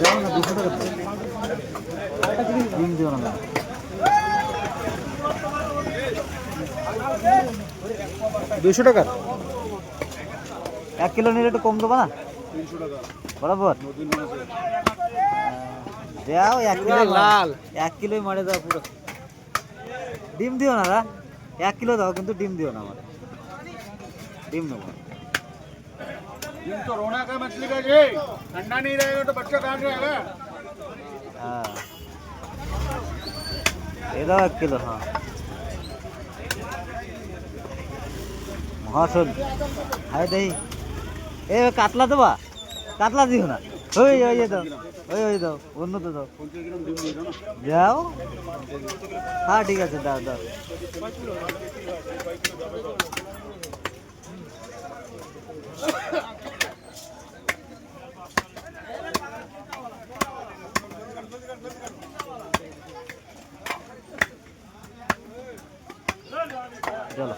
যাও না 200 টাকা ডিম দিও না 200 টাকা 1 কিলো নিলে একটু কম দেবো না 300 টাকা বরাবর নতুন মাছ যাও 1 কিলো লাল 1 কিলোই মারে দাও পুরো ডিম দিও না দা 1 কিলো দাও কিন্তু ডিম দিও না আমার ডিম নেবো डिम तो रोना का मछली का जी ठंडा नहीं रहेगा तो बच्चा कहाँ से आएगा हाँ ये दाও 1 किलो हाँ মহাশোল হাই দেই এ কাতলা দেবা কাতলা দিও না ওই দাও ওই দাও অন্য তো দাও 50 ग्राम डिम दे दो ना যাও হ্যাঁ ঠিক আছে দাও দাও চলো